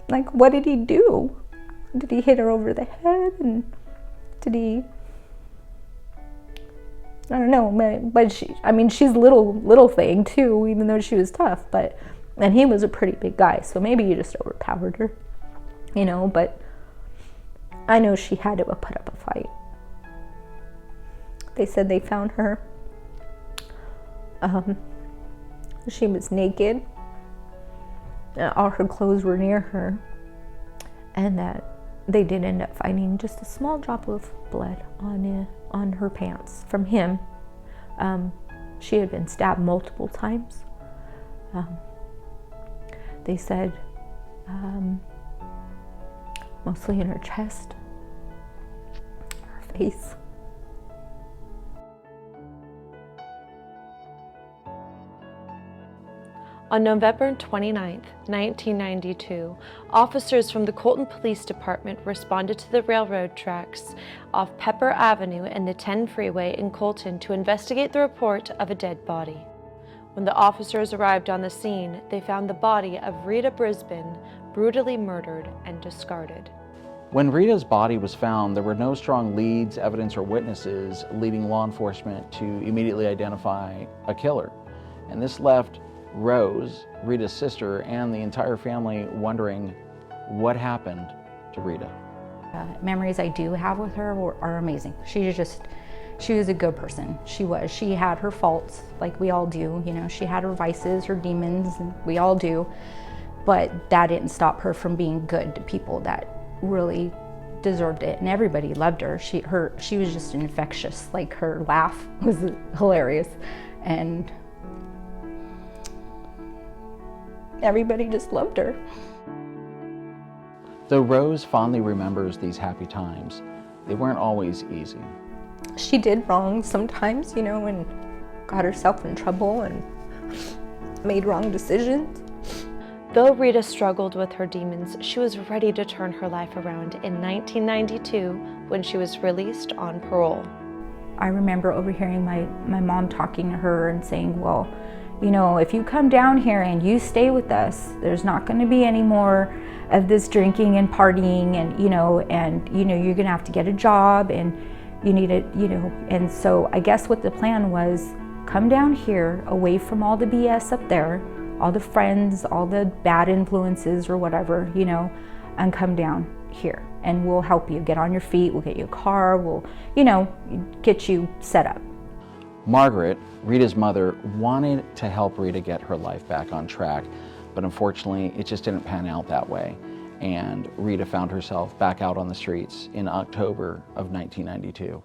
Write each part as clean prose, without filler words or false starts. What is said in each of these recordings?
Like, what did he do? Did he hit her over the head? And did he, I don't know, but she's little thing too, even though she was tough, and he was a pretty big guy, so maybe he just overpowered her, but I know she had to have put up a fight. They said they found her. She was naked. All her clothes were near her, and that they did end up finding just a small drop of blood on her pants from him. She had been stabbed multiple times. They said mostly in her chest, her face. On November 29, 1992, officers from the Colton Police Department responded to the railroad tracks off Pepper Avenue and the 10 freeway in Colton to investigate the report of a dead body. When the officers arrived on the scene, they found the body of Rita Brisbane brutally murdered and discarded. When Rita's body was found, there were no strong leads, evidence, or witnesses leading law enforcement to immediately identify a killer. And this left Rose, Rita's sister, and the entire family wondering what happened to Rita. Memories I do have with her are amazing. She was a good person. She had her faults, like we all do. She had her vices, her demons, and we all do. But that didn't stop her from being good to people that really deserved it, and everybody loved her. She was just infectious. Like, her laugh was hilarious, and everybody just loved her. Though Rose fondly remembers these happy times, they weren't always easy. She did wrong sometimes, and got herself in trouble and made wrong decisions. Though Rita struggled with her demons, she was ready to turn her life around in 1992 when she was released on parole. I remember overhearing my mom talking to her and saying, well, if you come down here and you stay with us, there's not going to be any more of this drinking and partying, and you're going to have to get a job, and you need it, and so I guess what the plan was, come down here away from all the BS up there, all the friends, all the bad influences or whatever, and come down here, and we'll help you get on your feet, we'll get you a car, we'll, get you set up. Margaret, Rita's mother, wanted to help Rita get her life back on track, but unfortunately it just didn't pan out that way, and Rita found herself back out on the streets in October of 1992.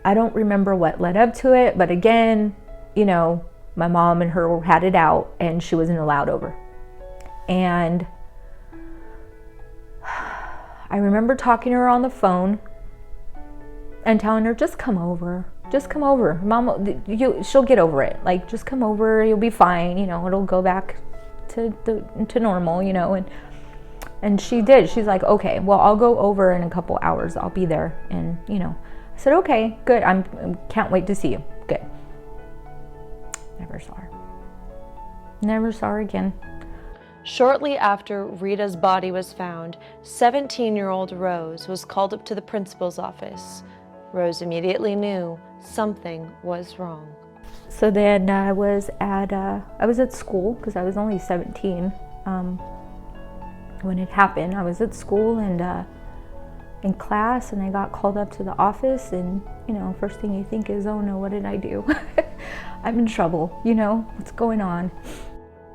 I don't remember what led up to it, but again, my mom and her had it out, and she wasn't allowed over. And I remember talking to her on the phone and telling her, just come over. Just come over. Mom, she'll get over it. Like, just come over, you'll be fine, it'll go back to normal, and she did. She's like, okay, well, I'll go over in a couple hours. I'll be there. And, I said, okay, good. Can't wait to see you. Good. Never saw her. Never saw her again. Shortly after Rita's body was found, 17-year-old Rose was called up to the principal's office. Rose immediately knew something was wrong. So then I was at school, because I was only 17 when it happened. I was at school and in class, and I got called up to the office, and first thing you think is, oh no, what did I do? I'm in trouble, what's going on?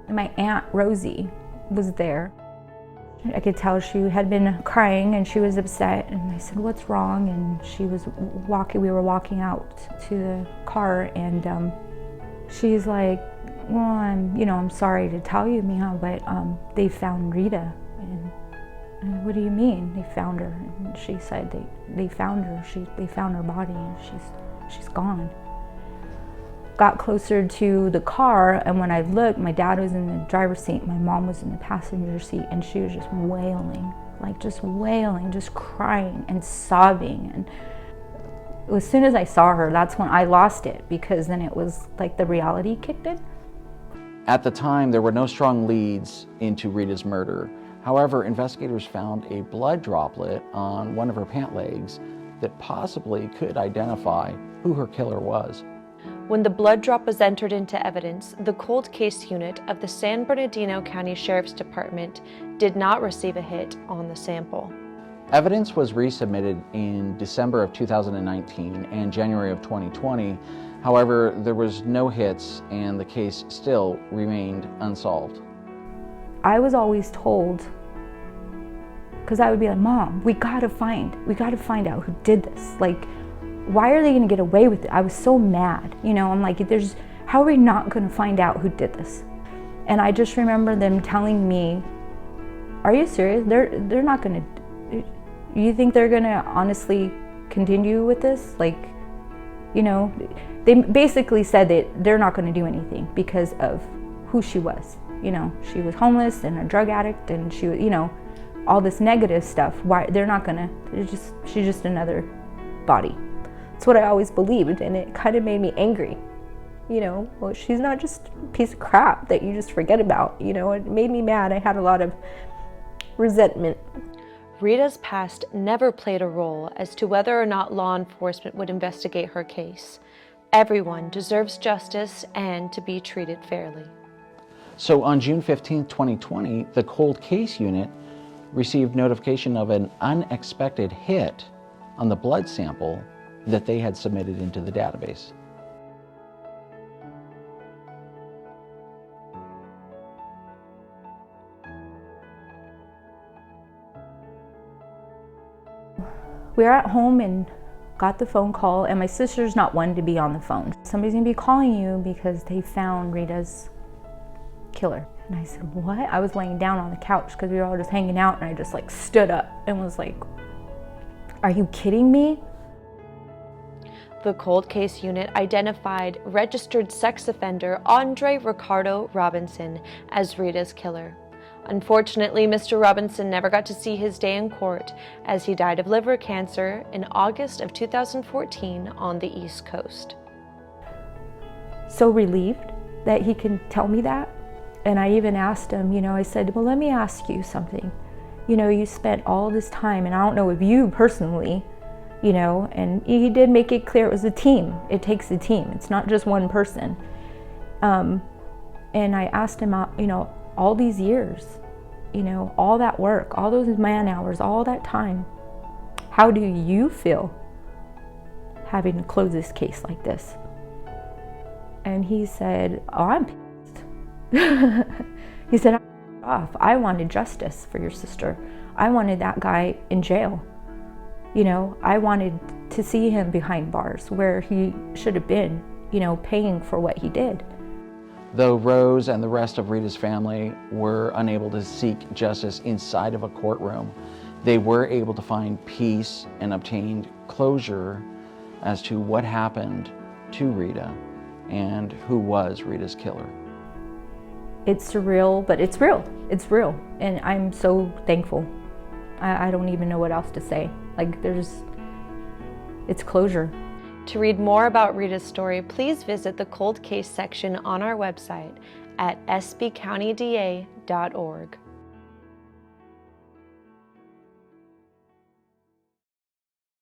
And my Aunt Rosie was there. I could tell she had been crying and she was upset, and I said, what's wrong? And we were walking out to the car, and she's like, well, I'm sorry to tell you, Miha, but they found Rita. And what do you mean they found her? And she said they found her. They found her body, and she's gone. Got closer to the car, and when I looked, my dad was in the driver's seat, my mom was in the passenger seat, and she was just wailing, just crying and sobbing. And as soon as I saw her, that's when I lost it, because then it was like the reality kicked in. At the time, there were no strong leads into Rita's murder. However, investigators found a blood droplet on one of her pant legs that possibly could identify who her killer was. When the blood drop was entered into evidence, the cold case unit of the San Bernardino County Sheriff's Department did not receive a hit on the sample. Evidence was resubmitted in December of 2019 and January of 2020. However, there was no hits and the case still remained unsolved. I was always told, because I would be like, Mom, we gotta find out who did this. Like, why are they gonna get away with it? I was so mad, you know, I'm like, how are we not gonna find out who did this? And I just remember them telling me, are you serious? They're not gonna, you think they're gonna honestly continue with this? Like, you know, they basically said that they're not gonna do anything because of who she was. You know, she was homeless and a drug addict and she was, you know, all this negative stuff. Why they're not gonna, she's just another body. That's what I always believed, and it kind of made me angry. You know, well, she's not just a piece of crap that you just forget about. You know, it made me mad. I had a lot of resentment. Rita's past never played a role as to whether or not law enforcement would investigate her case. Everyone deserves justice and to be treated fairly. So on June 15, 2020, the cold case unit received notification of an unexpected hit on the blood sample that they had submitted into the database. We were at home and got the phone call, and my sister's not one to be on the phone. Somebody's gonna be calling you because they found Rita's killer. And I said, what? I was laying down on the couch because we were all just hanging out, and I just like stood up and was like, are you kidding me? The cold case unit identified registered sex offender Andre Ricardo Robinson as Rita's killer. Unfortunately, Mr. Robinson never got to see his day in court as he died of liver cancer in August of 2014 on the East Coast. So relieved that he can tell me that. And I even asked him, you know, I said, well, let me ask you something. You know, you spent all this time, and I don't know if you personally, you know, and he did make it clear it was a team. It takes a team. It's not just one person. And I asked him, you know, all these years, you know, all that work, all those man hours, all that time, how do you feel having to close this case like this? And he said, oh, I'm pissed. He said, I'm off. I wanted justice for your sister. I wanted that guy in jail. You know, I wanted to see him behind bars where he should have been, you know, paying for what he did. Though Rose and the rest of Rita's family were unable to seek justice inside of a courtroom, they were able to find peace and obtained closure as to what happened to Rita and who was Rita's killer. It's surreal, but it's real. It's real. And I'm so thankful. I don't even know what else to say. Like, it's closure. To read more about Rita's story, please visit the cold case section on our website at sbcountyda.org.